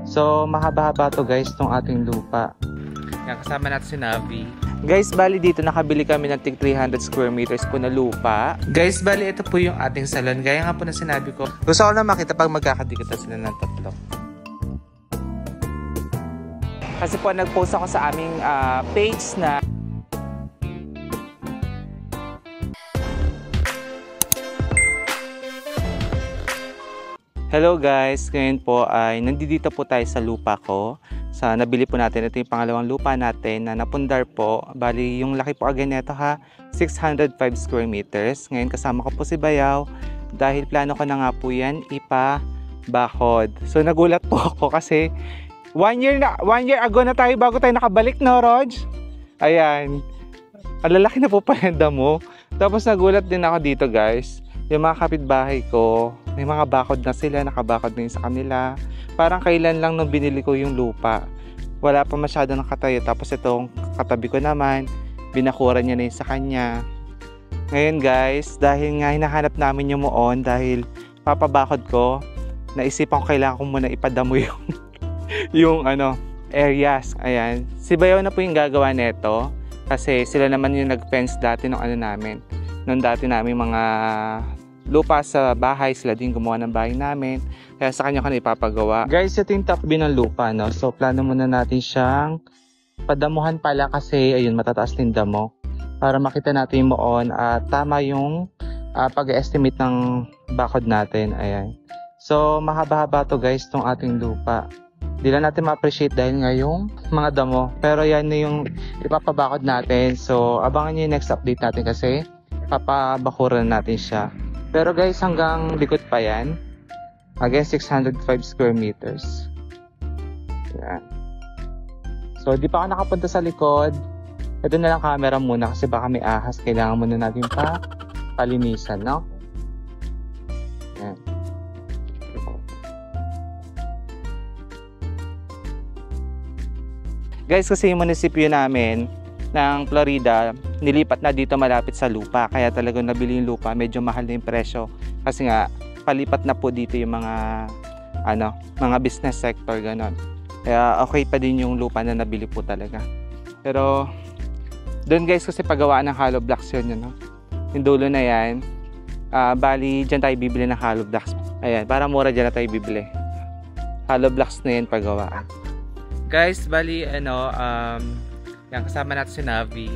So mahaba-haba to guys tong ating lupa. Yan, kasama natin si Navi. Guys, bali dito nakabili kami ng tig 300 square meters po na lupa. Guys, bali ito po yung ating salon. Gaya nga po na sinabi ko. Gusto ko na makita pag magkakadikita sila ng tatlo. Kasi po nag-post ako sa aming page na hello guys, ngayon po ay nandito po tayo sa lupa ko. Nabili po natin, ito yung pangalawang lupa natin na napundar po. Bali yung laki po agad nito ha, 605 square meters. Ngayon kasama ko po si Bayaw dahil plano ko na nga po yan ipabakod. So nagulat po ako kasi 1 year ago na tayo bago tayo nakabalik, no Rog? Ayan, ang lalaki na po pala yung damo. Tapos nagulat din ako dito guys, yung mga kapitbahay ko may mga bakod na sila, nakabakod na yun sa kanila. Parang kailan lang nung binili ko yung lupa, wala pa masyado nakatayo. Tapos itong katabi ko naman, binakuran niya na yun sa kanya. Ngayon guys, dahil nga hinahanap namin yung muon, dahil papabakod ko, naisipan ko kailangan ko muna ipadamo yung areas. Ayan, si Bayaw na po yung gagawa nito kasi sila naman yung nag-fence dati nung namin. Nung dati namin mga lupa sa bahay, sila din gumawa ng bahay namin. Kaya sa kanya ko na ipapagawa. Guys, ito yung takbi ng lupa, no? So, plano muna natin siyang padamuhan pala kasi, ayun, matataas din damo. Para makita natin yung muon at tama yung pag-estimate ng bakod natin. Ayan. So, mahaba-haba to guys, tong ating lupa. Di lang natin ma-appreciate dahil nga yung mga damo. Pero yan na yung ipapabakod natin. So, abangan nyo yung next update natin kasi papabakuran natin siya. Pero guys, hanggang likod pa yan. Again, 605 square meters. Yan. So, di pa ako nakapunta sa likod. Ito na lang camera muna kasi baka may ahas. Kailangan muna natin palinisan, no? Yan. Guys, kasi yung munisipyo namin ng Florida, nilipat na dito malapit sa lupa. Kaya talagang nabili yung lupa, medyo mahal na yung presyo. Kasi nga, palipat na po dito yung mga business sector, ganon. Kaya okay pa din yung lupa na nabili po talaga. Pero, doon guys, kasi paggawaan ng hollow blocks yun, no? Yung dulo na yan, bali, dyan tayo bibili ng hollow blocks. Ayan, para mura dyan na tayo bibili. Hollow blocks na yan paggawaan. Guys, bali, yan, kasama natin si Navi.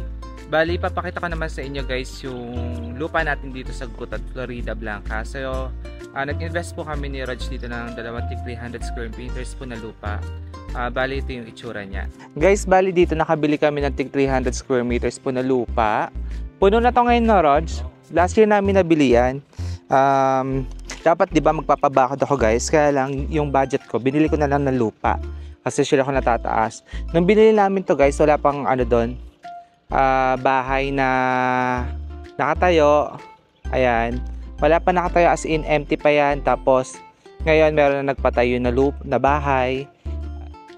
Bali, papakita ko naman sa inyo guys yung lupa natin dito sa Gutad, Florida Blanca. So, nag-invest po kami ni Rog dito ng 300 square meters po na lupa. Bali, ito yung itsura niya. Guys, bali dito nakabili kami ng 300 square meters po na lupa. Puno na to ngayon, no Rog? Last year namin nabili yan. Dapat di ba magpapabakod ako guys, kaya lang yung budget ko, binili ko na lang ng lupa. Kasi sila ko natataas. Nung binili namin to guys, wala pang doon, bahay na nakatayo. Ayan, wala pa nakatayo, as in empty pa yan. Tapos ngayon meron na nagpatayo na bahay.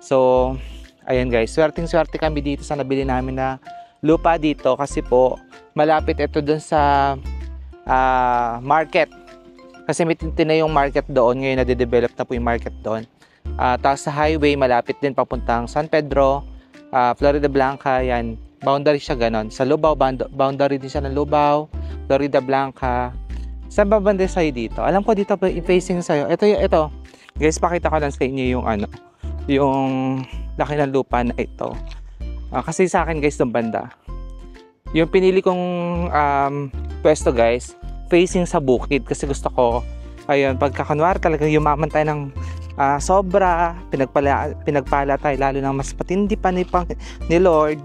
So ayan guys, swerteng-swerte kami dito sa nabili namin na lupa dito. Kasi po malapit ito dun sa market. Kasi may tinayong market doon. Ngayon nade-develop na po yung market doon. Tapos sa highway, malapit din papuntang San Pedro, Florida Blanca, yan. Boundary siya ganon. Sa Lubao, boundary din siya ng Lubao, Florida Blanca. Saan ba banda sa'yo dito? Alam ko dito facing sa'yo. Ito. Guys, pakita ko lang sa inyo yung yung laki ng lupa na ito. Kasi sa akin guys, itong banda. Yung pinili kong pwesto guys, facing sa bukid. Kasi gusto ko, ayun, pagkakunwari talaga yumaman tayo ng sobra, pinagpala tayo lalo ng mas patindi pa ni Lord.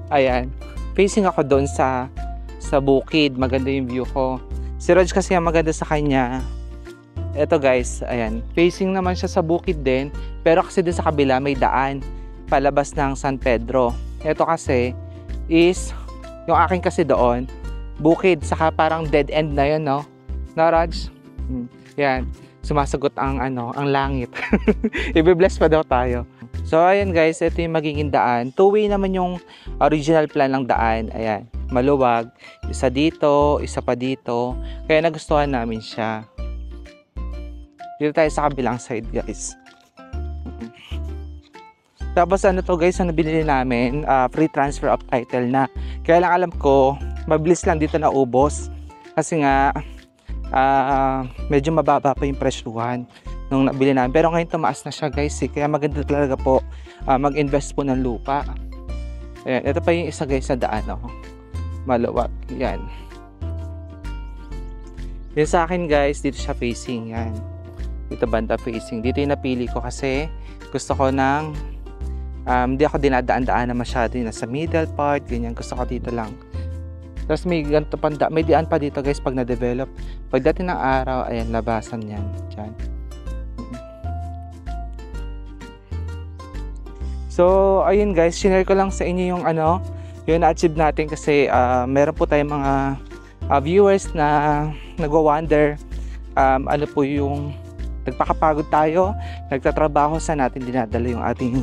Ayan, facing ako doon sa bukid, maganda yung view ko. Si Rog kasi ang maganda sa kanya. Eto guys, ayan, facing naman siya sa bukid din, pero kasi din sa kabila may daan palabas ng San Pedro. Eto kasi is yung akin kasi doon bukid, saka parang dead end na yun, no? Na Rog? Yan, sumasagot ang langit. Ibe-bless pa daw tayo. So ayan guys, ito yung magiging daan. Two-way naman yung original plan ng daan. Ayan, maluwag. Isa dito, isa pa dito. Kaya nagustuhan namin siya. Dito tayo sa kabilang side guys. Tapos ano to guys, ang nabili namin, free transfer of title na. Kaya lang alam ko, mabilis lang dito na ubos. Kasi nga, medyo mababa pa yung presyuhan nung nabili namin. Pero ngayon tumaas na siya guys. Kaya maganda talaga po mag-invest po ng lupa. Ayan, ito pa yung isa guys sa daan. Oh. Maluwag. Yan. Yung sa akin guys, dito siya facing. Yan. Dito banda facing. Dito yung napili ko kasi gusto ko ng hindi ako dinadaan-daan na masyado yung nasa middle part, ganyan. Gusto ko dito lang. Tapos may ganito may dian pa dito guys pag na-develop. Pagdating ng araw, ayan, labasan yan. Diyan. So, ayun guys, share ko lang sa inyo yung yung na-achieve natin kasi meron po tayong mga viewers na nagwa-wonder ano po yung nagpakapagod tayo, nagtatrabaho sa natin dinadala yung ating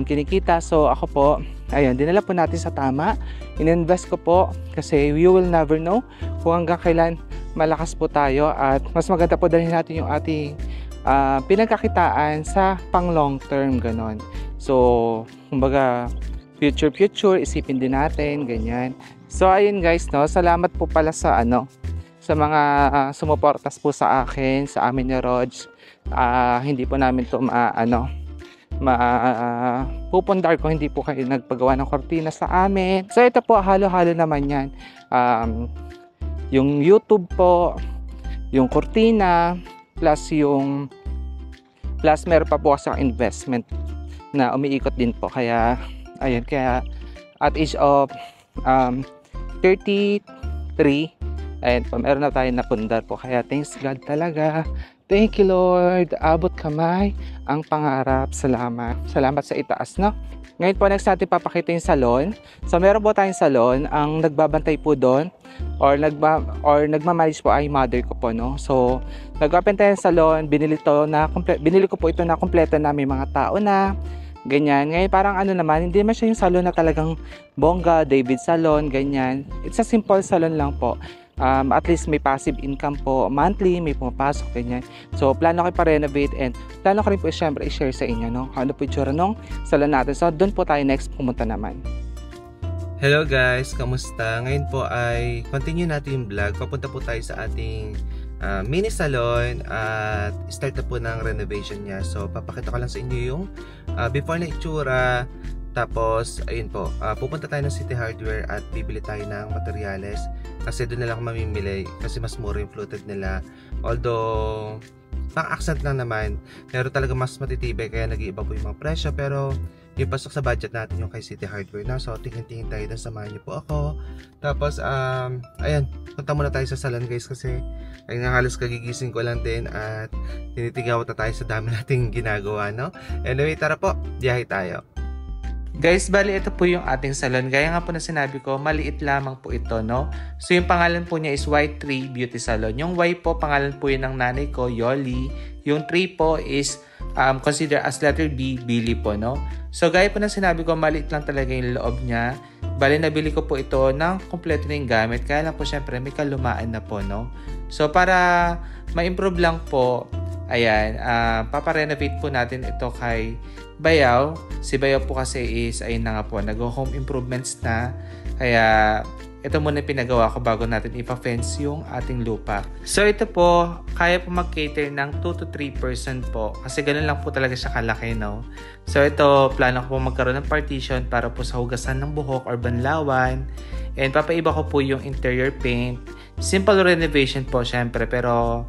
kinikita. So ako po, ayun, dinala po natin sa tama. In-invest ko po kasi you will never know kung hanggang kailan malakas po tayo at mas maganda po dalhin natin yung ating pinagkakitaan sa pang long term, ganon. So, kumbaga future isipin din natin, ganyan. So ayun guys, no, salamat po pala sa sa mga sumuportas po sa akin, sa amin ni Rog. Hindi po namin to pupundar ko hindi po kayo nagpagawa ng kortina sa amin. So ito po, halo-halo naman yan. Yung YouTube po, yung kortina, plus meron pa po sa investment na umiikot din po. Kaya, ayun, kaya at age of 33, ayun po, meron na tayo napundar po. Kaya thanks God talaga. Thank you Lord, abot kamay ang pangarap. Salamat sa itaas, no? Ngayon po next natin papakita yung salon. So meron po tayong salon, ang nagbabantay po doon or nagmamalis po ay mother ko po, no? So nag-open tayo ng salon, binili ko po ito na kompleto na, may mga tao na ganyan. Ngayon parang naman, hindi naman siya yung salon na talagang bongga, David salon, ganyan. It's a simple salon lang po. At least may passive income po monthly, may pumapasok, ganyan. So plano ko pa-renovate and plano ko rin po syempre i-share sa inyo, no? Ano po yung tsura nung salon natin. So doon po tayo next pumunta naman. Hello guys, kamusta? Ngayon po ay continue natin yung vlog. Papunta po tayo sa ating mini salon at start na po ng renovation niya. So papakita ko lang sa inyo yung before na itsura. Tapos, ayun po, pupunta tayo ng City Hardware at bibili tayo ng materyales kasi doon na lang mamimili kasi mas mura yung fluted nila. Although, pang accent lang naman, pero talaga mas matitibay kaya nag-iiba po yung mga presyo. Pero, yung pasok sa budget natin yung kay City Hardware na. So, tingin-tingin tayo doon, samahan niyo po ako. Tapos, ayan, punta muna tayo sa salon guys kasi ayun nga, halos kagigising ko lang din at tinitigaw na tayo sa dami nating ginagawa, no? Anyway, tara po, biyahe tayo. Guys, bali ito po yung ating salon. Gaya nga po na sinabi ko, maliit lamang po ito, no? So yung pangalan po niya is Y3 Beauty Salon. Yung Y po, pangalan po yun ng nanay ko, Yoli. Yung 3 po is consider as letter B, Billy po, no? So gaya po na sinabi ko, maliit lang talaga yung loob niya. Bali nabili ko po ito ng kompleto na yung gamit. Kaya lang po syempre may kalumaan na po, no? So para ma-improve lang po, ayan, paparenovate po natin ito kay Bayaw. Si Bayaw po kasi is, ayun na nga po, nag-home improvements na. Kaya, ito muna pinagawa ko bago natin ipa-fence yung ating lupa. So, ito po, kaya po mag-cater ng 2 to 3% po. Kasi ganun lang po talaga siya kalaki, no? So, ito, plano ko po magkaroon ng partition para po sa hugasan ng buhok or banlawan. And papaiba ko po yung interior paint. Simple renovation po, syempre, pero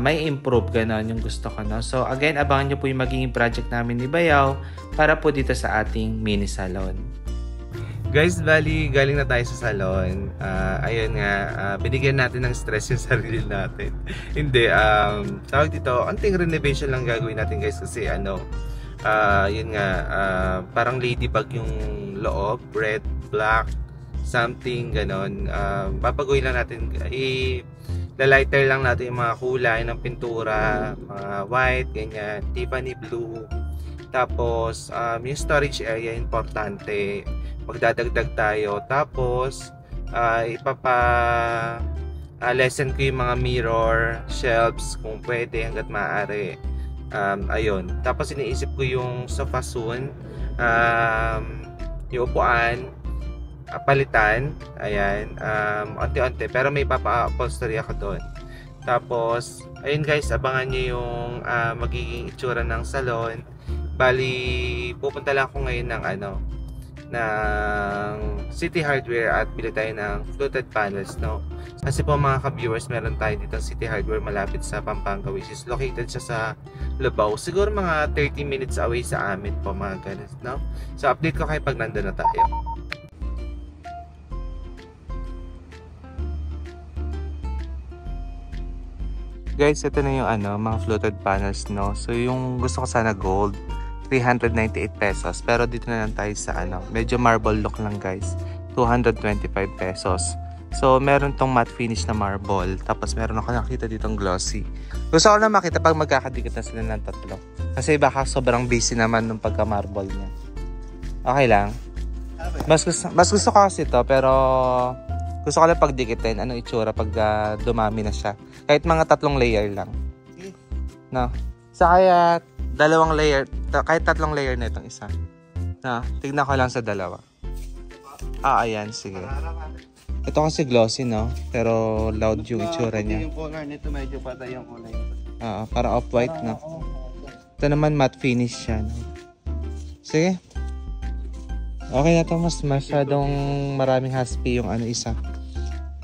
may improve, ganon yung gusto ko, no? So, again, abangan nyo po yung magiging project namin ni Bayaw para po dito sa ating mini salon. Guys, bali, galing na tayo sa salon. Ayun nga, binigyan natin ng stress yung sarili natin. Hindi, tawag dito, anting renovation lang gagawin natin guys kasi yun nga, parang ladybug yung loob, red, black, something, ganon. Babaguhin lang natin, la-lighter lang natin yung mga kulay ng pintura, mga white, ganyan, Tiffany blue. Tapos, yung storage area, importante. Magdadagdag tayo. Tapos, lessen ko yung mga mirror, shelves, kung pwede, hanggat maaari. Ayun. Tapos iniisip ko yung sofa soon. Yung upuan, palitan. Ayan. Onti-onti. Pero may papa-upholstery ako doon. Tapos, ayun guys, abangan nyo yung magiging itsura ng salon. Bali, pupunta lang ako ngayon ng ng City Hardware at bili tayo ng fluted panels, no? Kasi po mga ka-viewers, meron tayo dito City Hardware malapit sa Pampanga, which is located siya sa Lubao. Siguro mga 30 minutes away sa amin po, mga ganun, no? So update ko kayo pag nandun na tayo. Guys, ito na yung mga fluted panels, no? So yung gusto ko sana gold, 398 pesos. Pero dito na lang tayo sa medyo marble look lang guys. 225 pesos. So meron tong matte finish na marble. Tapos meron ako nakita ditong glossy. Gusto ko na makita pag magkakadikit na sila ng tatlo. Kasi baka sobrang busy naman nung pagka marble niya. Okay lang. Mas gusto ko kasi ito, pero gusto ko lang pagdikitin. Anong itsura pag dumami na siya. Kahit mga 3 layer lang. No? Sa kaya dalawang layer, kahit 3 layer na itong isa. Na, tignan ko lang sa dalawa. Ayan, sige. Ito kasi glossy, no? Pero loud yung itsura niya. Yung color nito medyo patay yung kulay. Para off-white, no? Ito naman matte finish siya, no? Sige. Okay na to, mas masyadong maraming haspi yung isa.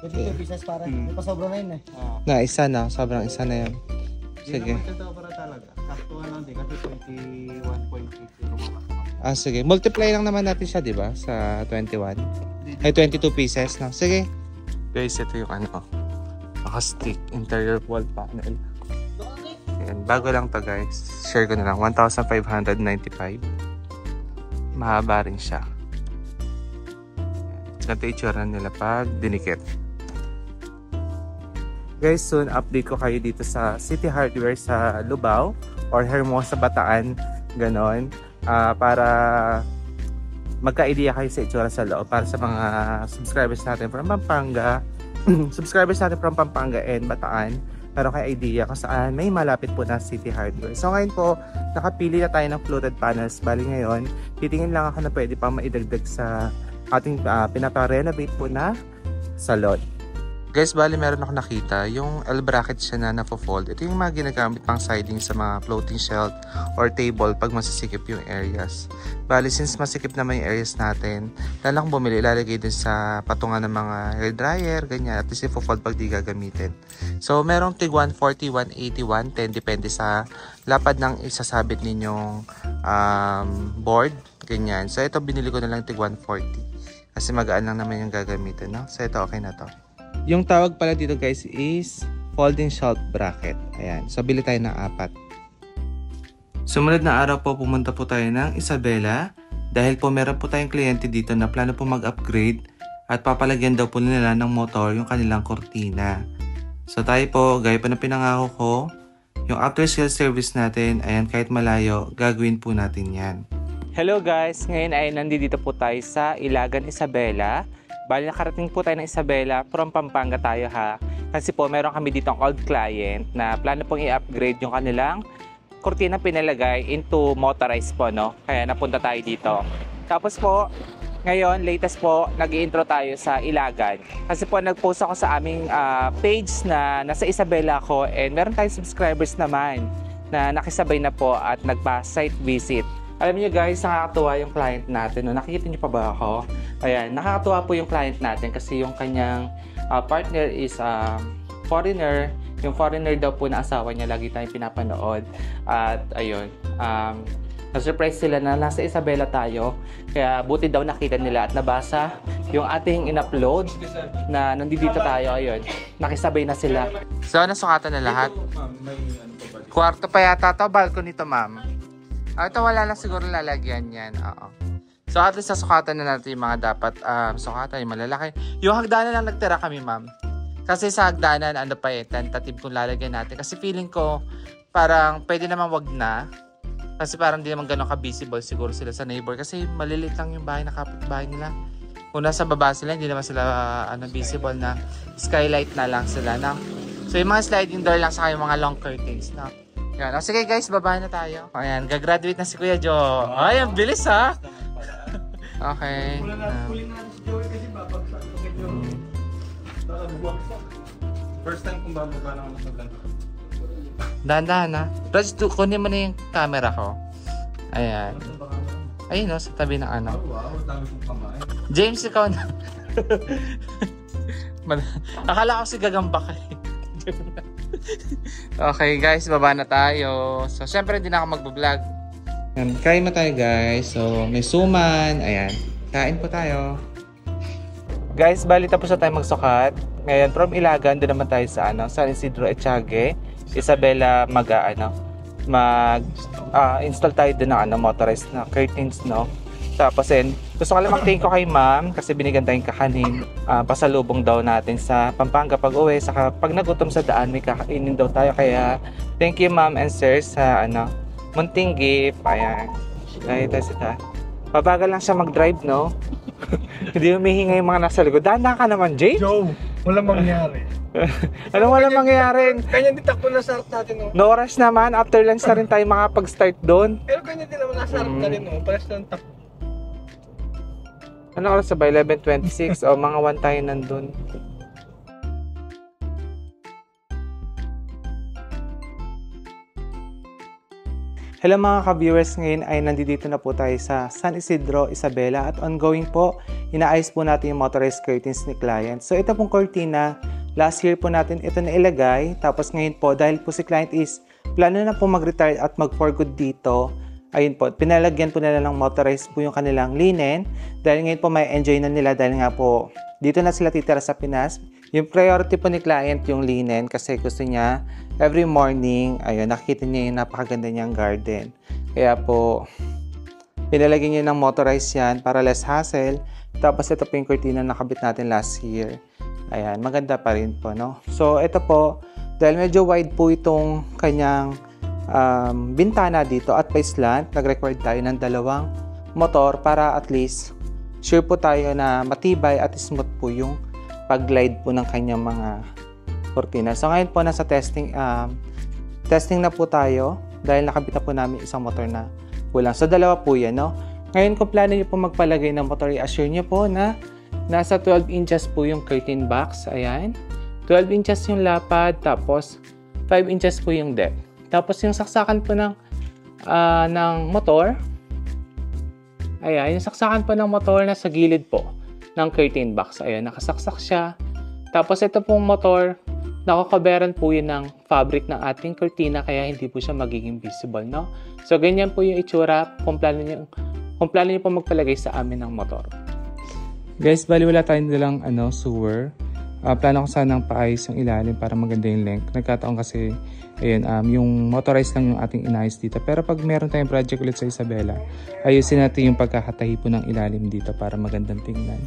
Ito pieces para, ito sobra na yun eh. Na, isa na. Sobrang isa na yun. Sige. Ito para talaga. Saktuhan lang din kasi 21.80. Sige. Multiply lang naman natin siya, di ba? Sa 21. Ay, 22 pieces, no? Sige. Guys, ito yung naka-stick interior wall panel. Ayan, bago lang to guys. Share ko na lang. 1,595. Mahaba rin siya. Ganito itsura nila pag dinikit. Guys, soon update ko kayo dito sa City Hardware sa Lubao or Hermosa, Bataan, ganon, para magka-idea kayo sa itsura sa loob para sa mga subscribers natin from Pampanga and Bataan, pero kay idea kung saan may malapit po na City Hardware. So ngayon po, nakapili na tayo ng fluted panels. Bali ngayon, titingin lang ako na pwede pa maidagdag sa ating pinapa-renovate po na salon. Guys, bali meron ako nakita, yung L-bracket siya na nafo-fold. Ito yung mga ginagamit pang siding sa mga floating shelf or table pag masisikip yung areas. Bali, since masikip naman yung areas natin, lalang bumili, ilalagay din sa patungan ng mga hair dryer, ganyan. At least ifo-fold pag di gagamitin. So, merong tig 140, 180, 110, depende sa lapad ng isasabit ninyong board, ganyan. So, ito binili ko na lang tig 140. Kasi magaan lang naman yung gagamitin, no? So, ito okay na to. Yung tawag pala dito guys is folding shelf bracket. Ayan. So, bili tayo ng 4. Sumunod na araw po, pumunta po tayo ng Isabela. Dahil po meron po tayong kliyente dito na plano po mag-upgrade at papalagyan daw po nila ng motor yung kanilang kortina. So, tayo po, gaya pa na pinangako ko, yung after sales service natin, ayan, kahit malayo, gagawin po natin yan. Hello guys! Ngayon ay nandito po tayo sa Ilagan, Isabela. Bali, nakarating po tayo ng Isabela, from Pampanga tayo ha. Kasi po, meron kami dito ang old client na plano pong i-upgrade yung kanilang kurtina pinalagay into motorized po, no? Kaya napunta tayo dito. Tapos po, ngayon, latest po, nag-i-intro tayo sa Ilagan. Kasi po, nag-post ako sa aming page na nasa Isabela ako and meron tayong subscribers naman na nakisabay na po at nagpa-site visit. Alam niyo guys, nakakatuwa yung client natin. No? Nakikita niyo pa ba ako? Ayan, nakakatuwa po yung client natin kasi yung kanyang partner is foreigner. Yung foreigner daw po na asawa niya, lagi tayong pinapanood. At ayun, na-surprise sila na nasa Isabela tayo. Kaya buti daw nakita nila at nabasa yung ating in-upload na nandito tayo. Ayun, nakisabay na sila. So, nasukatan na lahat? Kwarto pa yata to, balcony to ma'am. Ito wala lang siguro lalagyan yan. Oo. So at least sasukatan na natin yung mga dapat sukatan, yung malalaki. Yung hagdanan lang nagtira kami ma'am. Kasi sa hagdanan tentative kung lalagyan natin. Kasi feeling ko parang pwede naman wag na. Kasi parang di naman ganun ka-visible siguro sila sa neighbor. Kasi malilit lang yung bahay na kapitbahay nila. Kung nasa baba sila, hindi naman sila visible na skylight na lang sila. Na. So yung mga sliding door lang sa yung mga long curtains na. Yan. O sige guys, baba na tayo. Ayan, gagraduate na si Kuya Joe. Ay, ang bilis ha. Okay. Kulang natin si Joey kasi babagsak ko kay Joey. Baka bubagsak. First time kong bababa na ako sa vlog. Dahan-dahan ha. Raj, kunin mo na yung camera ko. Ayan. Ayun o, sa tabi ng ano. Wow, dami kong kamay. James, ikaw na. Akala ko si Gagamba ka eh. Okay guys, baba na tayo. So, syempre hindi na ako magbablog. Kain na tayo guys. So, may suman. Ayan. Kain po tayo. Guys, bali tapos na tayo magsukat. Ngayon, from Ilagan, doon naman tayo sa San Isidro Echagüe. Isabela install tayo doon ng motorized na curtains, no? Tapos gusto ko lang mag-thank ko kay ma'am kasi binigyan tayong kakanin. Pasalubong daw natin sa Pampanga pag uwi. Saka pag nagutom sa daan, may kakainin daw tayo. Kaya thank you ma'am and sir sa munting gift. Ayan. Ito sila. Pabagal lang siya mag-drive, no? Hindi humihinga yung mga nasa likod. Dahan ka naman, Jay. Joe, walang mangyari. Anong walang mangyayari? Kanya din takbo na sa harap natin, no? No rush naman. After lunch na rin tayo makapag-start doon. Pero kanya din naman nasa harap na rin, no? Pares lang takbo. Ano oras ba? 11:26 o mga 1 tayo nandun. Hello mga ka-viewers, ngayon ay nandito na po tayo sa San Isidro, Isabela at ongoing po, inaayos po natin yung motorized curtains ni client. So ito pong cortina, last year po natin ito na ilagay, tapos ngayon po dahil po si client is plano na po mag-retire at mag-for good dito, ayun po, pinalagyan po nila ng motorized po yung kanilang linen dahil ngayon po may enjoy na nila dahil nga po dito na sila titira sa Pinas. Yung priority po ni client yung linen kasi gusto niya every morning, ayun, nakikita niya yung napakaganda niyang garden. Kaya po, pinalagyan niya ng motorized yan para less hassle. Tapos ito po yung cortina na nakabit natin last year. Ayan, maganda pa rin po, no? So ito po, dahil medyo wide po itong kanyang bintana dito at pa slant, nag-record tayo ng 2 motor para at least sure po tayo na matibay at smooth po yung pag-glide po ng kanyang mga cortina. So ngayon po nasa testing na po tayo dahil nakabit na po namin isang motor na kulang. So 2 po yan, no? Ngayon kung plano nyo po magpalagay ng motor, i-assure nyo po na nasa 12 inches po yung curtain box. Ayan. 12 inches yung lapad, tapos 5 inches po yung depth. Tapos yung saksakan po ng motor, ayan, yung saksakan po ng motor nasa gilid po ng curtain box. Ayan, nakasaksak siya. Tapos ito pong motor, nakakaberan po yun ng fabric ng ating cortina kaya hindi po siya magiging visible, no? So, ganyan po yung itsura kung plano nyo po magpalagay sa amin ng motor. Guys, bali wala tayong dalang sewer. Plano ko sanang paayos yung ilalim para maganda yung length. Nagkataon kasi, ayun, yung motorized lang yung ating inayos dito. Pero pag meron tayong project ulit sa Isabela, ayusin natin yung pagkakatahi po ng ilalim dito para magandang tingnan.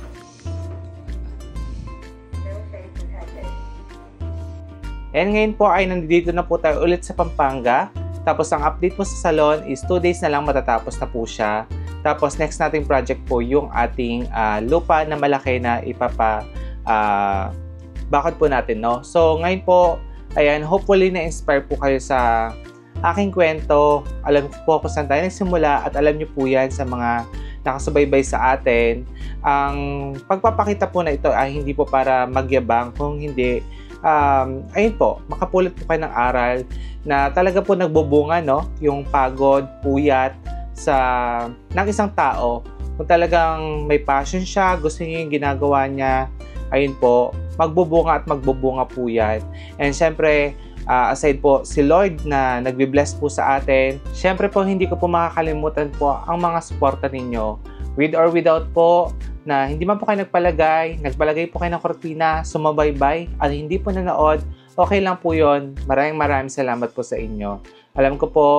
And ngayon po ay nandito na po tayo ulit sa Pampanga. Tapos ang update po sa salon is 2 days na lang matatapos na po siya. Tapos next nating project po yung ating lupa na malaki na bakod po natin, no? So ngayon po, ayan, hopefully na-inspire po kayo sa aking kwento. Alam po kung saan tayo nagsimula at alam niyo po yan sa mga nakasubaybay sa atin. Ang pagpapakita po na ito ay hindi po para magyabang, kung hindi ayun po, makapulot po kayo ng aral na talaga po nagbubunga, no? Yung pagod, puyat ng isang tao. Kung talagang may passion siya, gusto niya yung ginagawa niya, ayun po, magbubunga at magbubunga po yan. And syempre, aside po si Lord na nagbe-bless po sa atin, syempre po hindi ko po makakalimutan po ang mga suporta ninyo. With or without po, na hindi man po kayo nagpalagay po kayo ng kortina, sumabaybay, at hindi po nanood, okay lang po yon. Maraming salamat po sa inyo. Alam ko po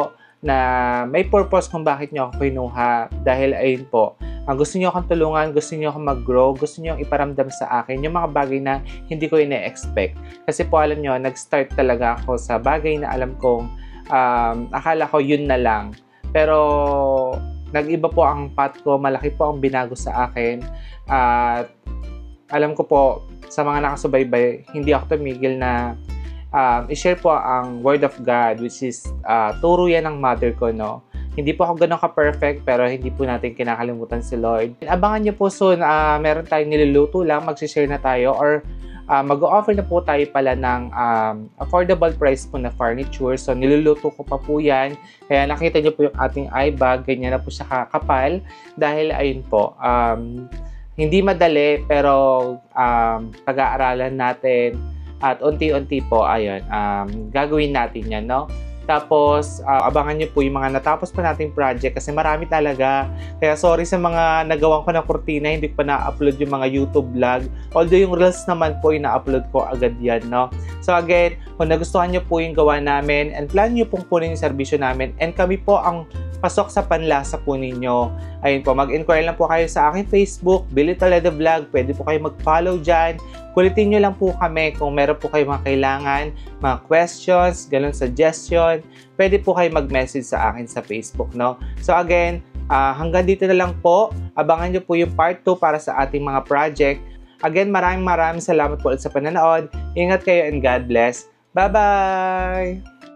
na may purpose kung bakit nyo ako kinuha. Dahil ayun po, ang gusto nyo akong tulungan, gusto nyo akong mag-grow, gusto nyo iparamdam sa akin yung mga bagay na hindi ko ina-expect. Kasi po alam nyo, nag-start talaga ako sa bagay na alam kong akala ko yun na lang. Pero nag-iba po ang path ko, malaki po ang binago sa akin. At alam ko po, sa mga nakasubaybay, hindi ako tumigil na i-share po ang Word of God, which is turo yan ng mother ko, no? Hindi po ako ganun ka-perfect, pero hindi po natin kinakalimutan si Lord. Abangan nyo po soon, meron tayong niluluto lang, mag-share na tayo, or mag-o-offer na po tayo pala ng affordable price po na furniture. So, niluluto ko pa po yan. Kaya nakita nyo po yung ating eye bag, ganyan na po siya kakapal. Dahil ayun po, hindi madali, pero pag-aaralan natin at unti-unti po, ayun, gagawin natin yan, no? Tapos, abangan nyo po yung mga natapos pa nating project kasi marami talaga. Kaya sorry sa mga nagawan ko ng kurtina, hindi ko pa na-upload yung mga YouTube vlog. Although yung Reels naman po, yung na-upload ko agad yan, no? So again, kung nagustuhan nyo po yung gawa namin and plan nyo pong kunin yung serbisyo namin and kami po ang pasok sa panlasa po ninyo. Ayun po, mag-inquire lang po kayo sa aking Facebook, Billy Toledo Vlog. Pwede po kayo mag-follow dyan. Kulitin nyo lang po kami kung meron po kayo mga kailangan, mga questions, ganun suggestion. Pwede po kayo mag-message sa akin sa Facebook, no? So again, hanggang dito na lang po. Abangan nyo po yung part 2 para sa ating mga project. Again, maraming salamat po ulit sa pananood. Ingat kayo and God bless. Bye-bye!